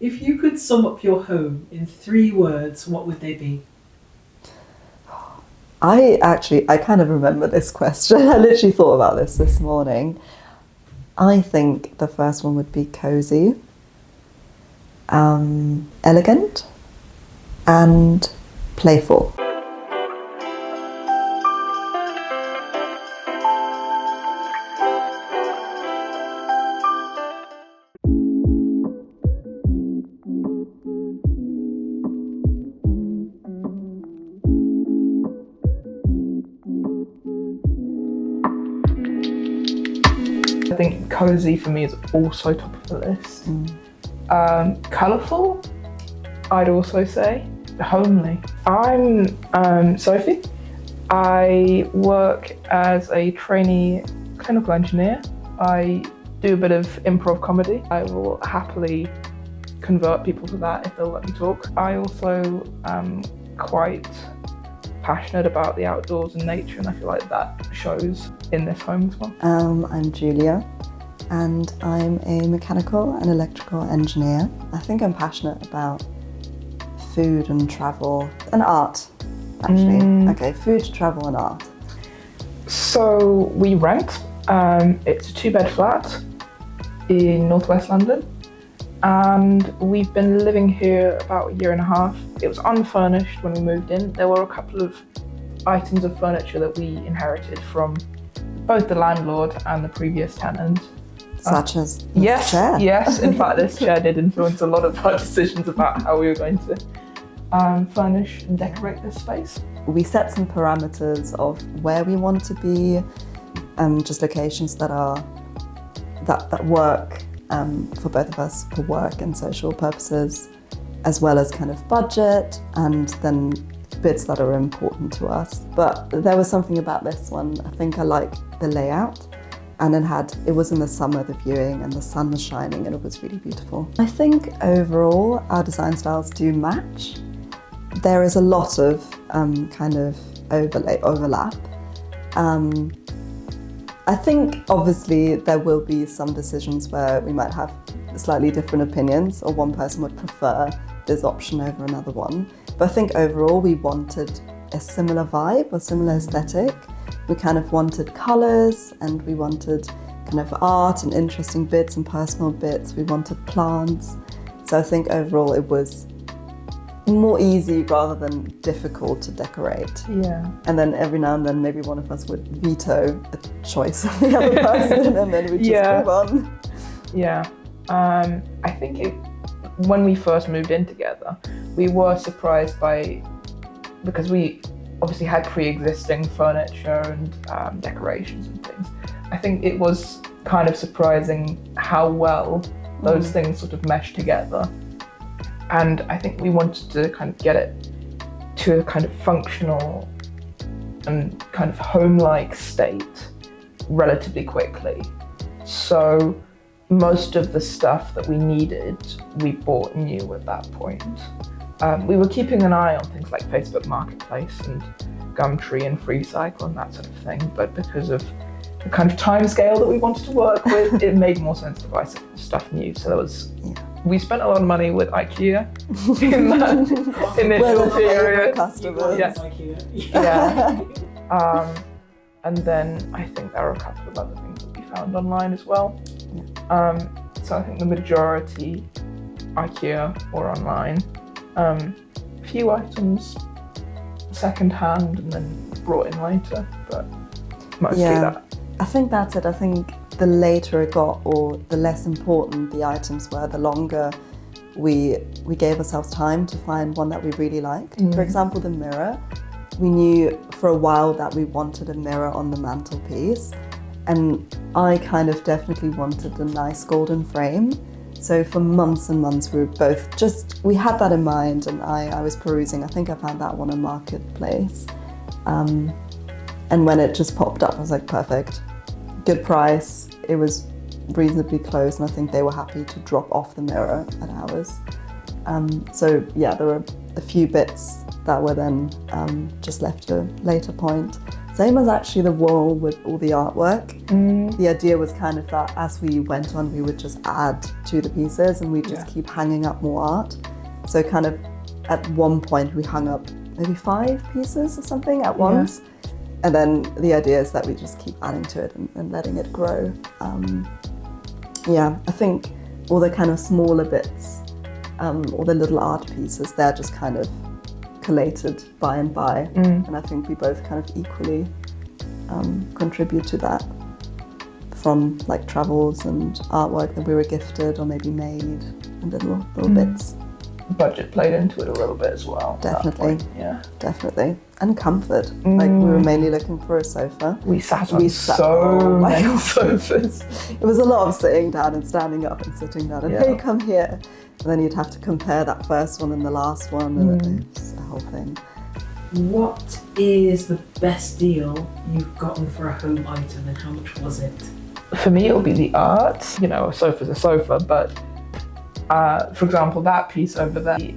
If you could sum up your home in 3 words, what would they be? I kind of remember this question. I literally thought about this morning. I think the first one would be cozy, elegant, and playful. I think cozy for me is also top of the list. Colourful, I'd also say. Homely. I'm Sophie. I work as a trainee clinical engineer. I do a bit of improv comedy. I will happily convert people to that if they'll let me talk. I also am quite passionate about the outdoors and nature, and I feel like that shows in this home as well. I'm Julia, and I'm a mechanical and electrical engineer. I think I'm passionate about food and travel and art, actually. Okay, food, travel and art. So we rent. It's a 2-bed flat in northwest London, and we've been living here about a year and a half. It was unfurnished when we moved in. There were a couple of items of furniture that we inherited from both the landlord and the previous tenant. Such as this chair. Yes. In fact, this chair did influence a lot of our decisions about how we were going to furnish and decorate this space. We set some parameters of where we want to be, just locations that work for both of us for work and social purposes, as well as kind of budget and then bits that are important to us. But there was something about this one. I think I like the layout, and it was in the summer, the viewing, and the sun was shining and it was really beautiful. I think overall our design styles do match. There is a lot of kind of overlap. I think obviously there will be some decisions where we might have slightly different opinions, or one person would prefer this option over another one. But I think overall we wanted a similar vibe or similar aesthetic. We kind of wanted colours, and we wanted kind of art and interesting bits and personal bits. We wanted plants. So I think overall it was more easy rather than difficult to decorate. Yeah. And then every now and then maybe one of us would veto a choice of the other person, and then we'd just move on. Yeah. I think when we first moved in together, we were surprised because we obviously had pre-existing furniture and decorations and things. I think it was kind of surprising how well those things sort of meshed together. And I think we wanted to kind of get it to a kind of functional and kind of home-like state relatively quickly. So most of the stuff that we needed, we bought new at that point. We were keeping an eye on things like Facebook Marketplace and Gumtree and FreeCycle and that sort of thing, but because of the kind of time scale that we wanted to work with, it made more sense to buy stuff new. So we spent a lot of money with IKEA in that initial period. Customers. Yes. Yeah. And then I think there are a couple of other things that we found online as well. So I think the majority IKEA or online. A few items second-hand and then brought in later, but mostly that. I think that's it. I think the later it got, or the less important the items were, the longer we gave ourselves time to find one that we really liked. For example, the mirror. We knew for a while that we wanted a mirror on the mantelpiece, and I kind of definitely wanted a nice golden frame. So for months and months we had that in mind, and I was perusing. I think I found that one on Marketplace. And when it just popped up, I was like, perfect. Good price. It was reasonably close, and I think they were happy to drop off the mirror at ours. So yeah, there were a few bits that were then just left to a later point. Same as actually the wall with all the artwork. The idea was kind of that as we went on, we would just add to the pieces and we'd just keep hanging up more art. So kind of at one point we hung up maybe 5 pieces or something at once. And then the idea is that we just keep adding to it and letting it grow. I think all the kind of smaller bits, all the little art pieces, they're just kind of collated by and by. And I think we both kind of equally contribute to that from like travels and artwork that we were gifted or maybe made and little bits. Budget played into it a little bit as well. Definitely. Yeah. Definitely. And comfort. Like we were mainly looking for a sofa. We sat on so many sofas. It was a lot of sitting down and standing up and sitting down and hey, come here. And then you'd have to compare that first one and the last one and it's the whole thing. What is the best deal you've gotten for a home item and how much was it? For me, it'll be the art. You know, a sofa's a sofa, but for example, that piece over there, I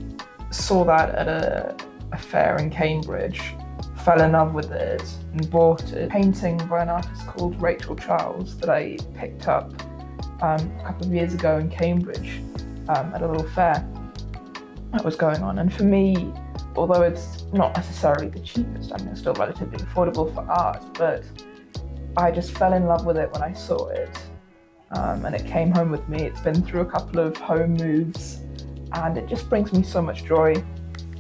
saw that at a fair in Cambridge, fell in love with it and bought it. Painting by an artist called Rachel Charles that I picked up a couple of years ago in Cambridge at a little fair that was going on. And for me, although it's not necessarily the cheapest, I mean, it's still relatively affordable for art, but I just fell in love with it when I saw it. And it came home with me. It's been through a couple of home moves and it just brings me so much joy.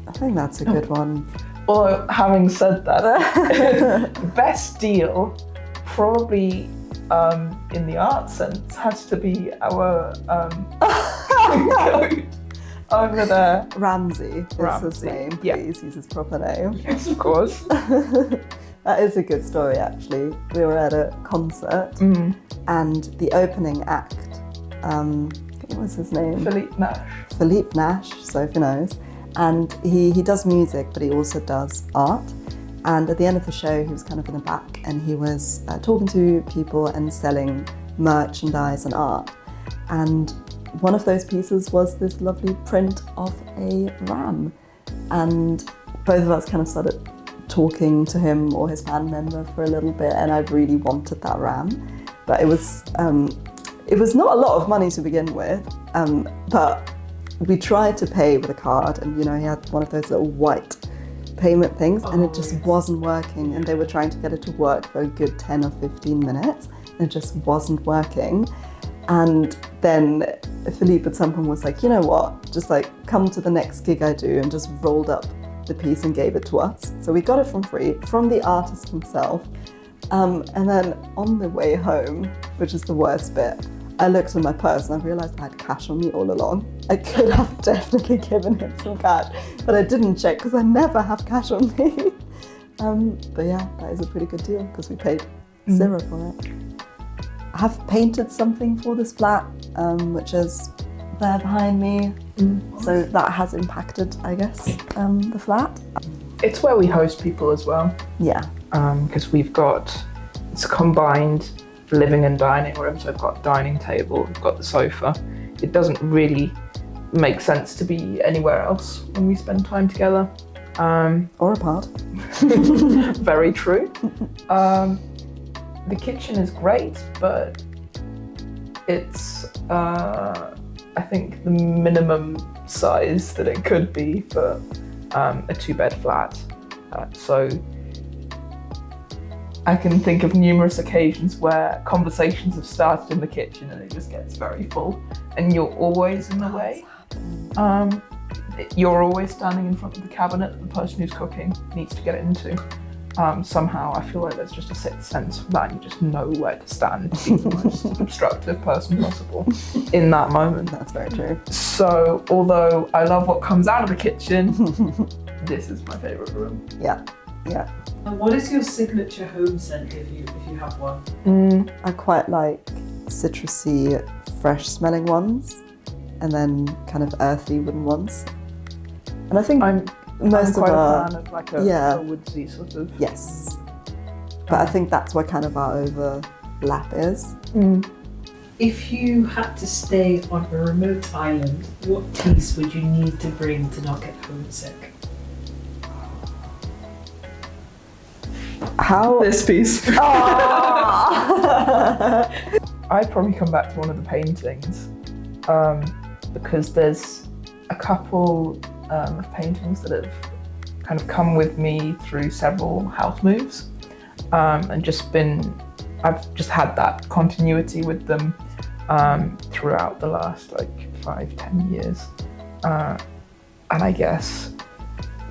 I think that's a good one. Although, having said that, the best deal, probably in the art sense, has to be our coat over there. Ramsey is his name, please use his proper name. Yes, of course. That is a good story, actually. We were at a concert and the opening act, what was his name? Philippe Nash, Sophie knows. And he does music, but he also does art. And at the end of the show, he was kind of in the back and he was talking to people and selling merchandise and art. And one of those pieces was this lovely print of a ram. And both of us kind of started talking to him or his band member for a little bit, and I really wanted that ram. But it was not a lot of money to begin with, but we tried to pay with a card, and he had one of those little white payment things, and it just wasn't working, and they were trying to get it to work for a good 10 or 15 minutes, and it just wasn't working. And then Philippe at some point was like, you know what, just like come to the next gig I do, and just rolled up the piece and gave it to us. So we got it from free, from the artist himself. And then on the way home, which is the worst bit, I looked in my purse and I realised I had cash on me all along. I could have definitely given him some cash, but I didn't check because I never have cash on me. But yeah, that is a pretty good deal because we paid zero for it. I have painted something for this flat, which is there behind me. So that has impacted, I guess, the flat. It's where we host people as well. Yeah. Because it's a combined living and dining room. So we've got dining table, we've got the sofa. It doesn't really make sense to be anywhere else when we spend time together. Or apart. Very true. The kitchen is great, but it's I think the minimum size that it could be for a 2-bed flat. So I can think of numerous occasions where conversations have started in the kitchen and it just gets very full and you're always in the way. You're always standing in front of the cabinet that the person who's cooking needs to get into. Somehow I feel like there's just a sixth sense of that and you just know where to stand to be the most obstructive person possible in that moment. That's very true. So although I love what comes out of the kitchen, this is my favourite room. Yeah. And what is your signature home scent if you have one? I quite like citrusy, fresh smelling ones and then kind of earthy wooden ones. And I think I'm quite a fan of like a woodsy sort of. Yes. But I think that's where kind of our overlap is. If you had to stay on a remote island, what piece would you need to bring to not get homesick? How? This piece. Ah! I'd probably come back to one of the paintings because there's a couple of paintings that have kind of come with me through several house moves and I've just had that continuity with them throughout the last like 5-10 years. And I guess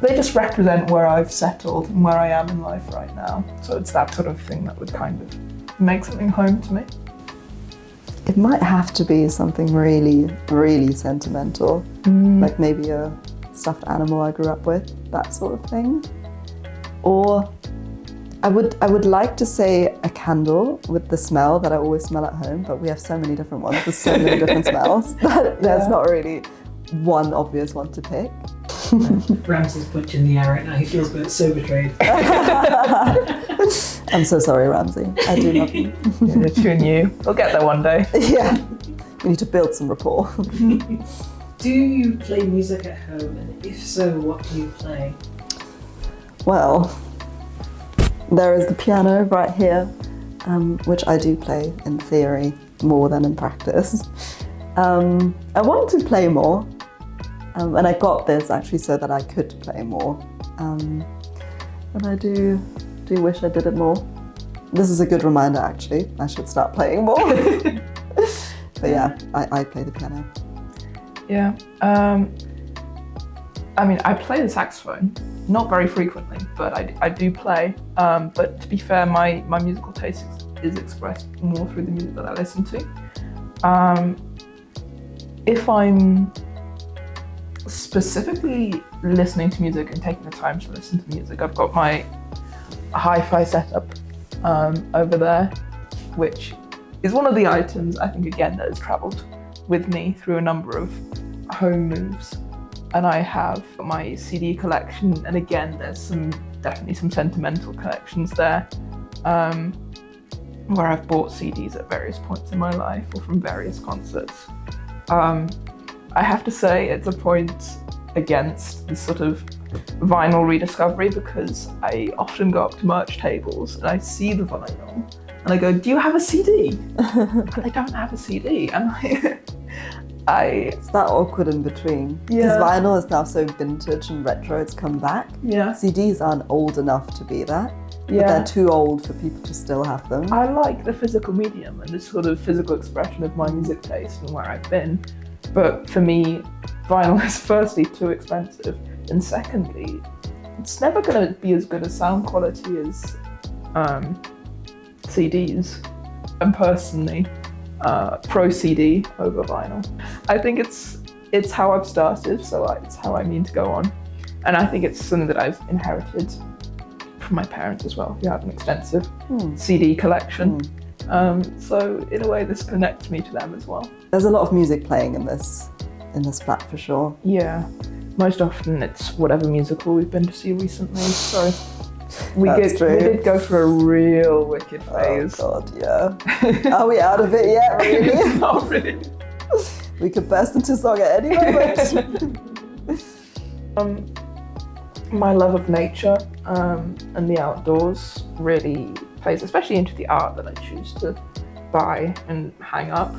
they just represent where I've settled and where I am in life right now. So it's that sort of thing that would kind of make something home to me. It might have to be something really, really sentimental, like maybe a stuffed animal I grew up with, that sort of thing. Or I would like to say a candle with the smell that I always smell at home, but we have so many different ones with so many different smells that there's not really one obvious one to pick. Ramsey's punching the air right now. He feels so betrayed. I'm so sorry, Ramsey. I do love you. You're too new. We'll get there one day. Yeah. We need to build some rapport. Do you play music at home? And if so, what do you play? Well, there is the piano right here, which I do play in theory more than in practice. I want to play more. And I got this actually so that I could play more. And I do wish I did it more. This is a good reminder actually, I should start playing more. But yeah, I play the piano. Yeah, I mean, I play the saxophone, not very frequently, but I do play. But to be fair, my musical taste is expressed more through the music that I listen to. If I'm specifically listening to music and taking the time to listen to music, I've got my hi-fi setup over there, which is one of the items I think again that has travelled with me through a number of home moves. And I have my CD collection, and again there's definitely some sentimental connections there, where I've bought CDs at various points in my life or from various concerts. I have to say it's a point against this sort of vinyl rediscovery, because I often go up to merch tables and I see the vinyl and I go, do you have a CD? I don't have a CD. And it's that awkward in between. Because vinyl is now so vintage and retro, it's come back. Yeah. CDs aren't old enough to be that. But they're too old for people to still have them. I like the physical medium and this sort of physical expression of my music taste and where I've been. But for me, vinyl is firstly too expensive, and secondly, it's never going to be as good a sound quality as CDs. I'm personally pro CD over vinyl. I think it's how I've started, so it's how I mean to go on. And I think it's something that I've inherited from my parents as well, who have an extensive CD collection. So in a way, this connects me to them as well. There's a lot of music playing in this flat for sure. Yeah, most often it's whatever musical we've been to see recently. So we did go through a real Wicked phase. Oh God, yeah. Are we out of it yet? Really? Not really. We could burst into song at any moment. My love of nature and the outdoors really plays, especially into the art that I choose to buy and hang up.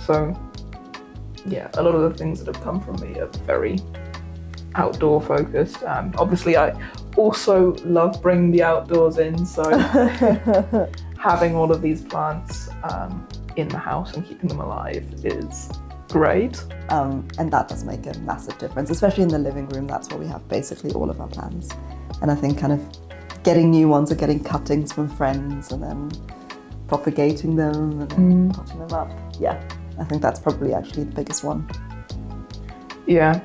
So yeah, a lot of the things that have come from me are very outdoor focused. Obviously I also love bringing the outdoors in, so having all of these plants in the house and keeping them alive is great. And that does make a massive difference, especially in the living room. That's where we have basically all of our plants. And I think kind of getting new ones or getting cuttings from friends and then propagating them and then potting them up. Yeah, I think that's probably actually the biggest one. Yeah,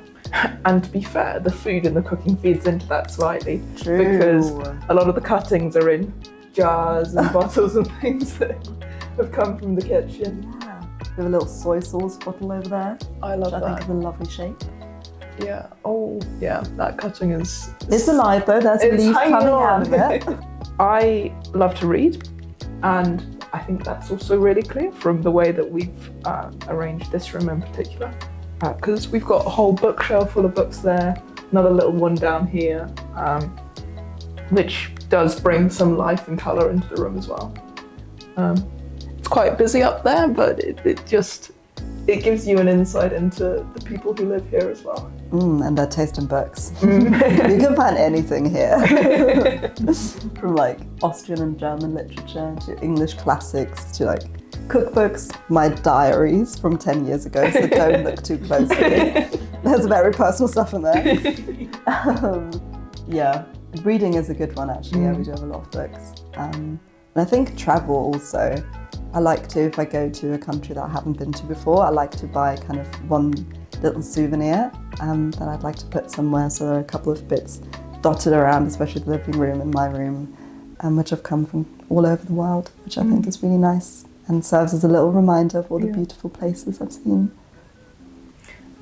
and to be fair, the food and the cooking feeds into that slightly. True. Because a lot of the cuttings are in jars and bottles and things that have come from the kitchen. Yeah, we have a little soy sauce bottle over there. I love which that. I think is a lovely shape. Yeah, oh yeah, that cutting is... It's alive though, there's a leaf coming out of it. I love to read, and I think that's also really clear from the way that we've arranged this room in particular. Because we've got a whole bookshelf full of books there, another little one down here. which does bring some life and colour into the room as well. It's quite busy up there, but it gives you an insight into the people who live here as well. And their taste in books. You can find anything here. From like Austrian and German literature to English classics to like cookbooks, my diaries from 10 years ago, so don't look too closely. There's very personal stuff in there. Yeah, reading is a good one actually. Yeah, we do have a lot of books. And I think travel also. I like to, if I go to a country that I haven't been to before, I like to buy kind of one little souvenir that I'd like to put somewhere. So there are a couple of bits dotted around, especially the living room and my room, which have come from all over the world, which I think is really nice and serves as a little reminder of all the beautiful places I've seen.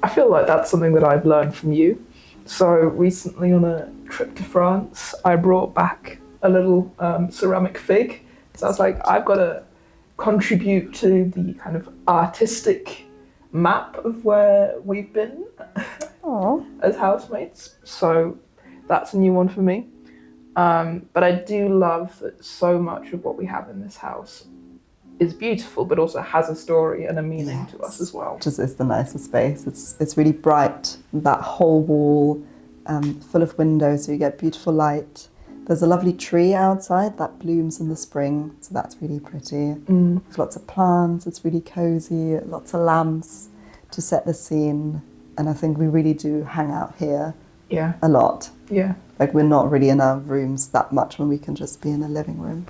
I feel like that's something that I've learned from you. So recently on a trip to France, I brought back a little ceramic fig. So I was like, I've got to contribute to the kind of artistic map of where we've been as housemates. So that's a new one for me. But I do love that so much of what we have in this house is beautiful, but also has a story and a meaning to us as well. Just is the nicest space. It's really bright. That whole wall full of windows, so you get beautiful light. There's a lovely tree outside that blooms in the spring, so that's really pretty. There's lots of plants, it's really cozy, lots of lamps to set the scene. And I think we really do hang out here a lot. Yeah. Like we're not really in our rooms that much when we can just be in a living room.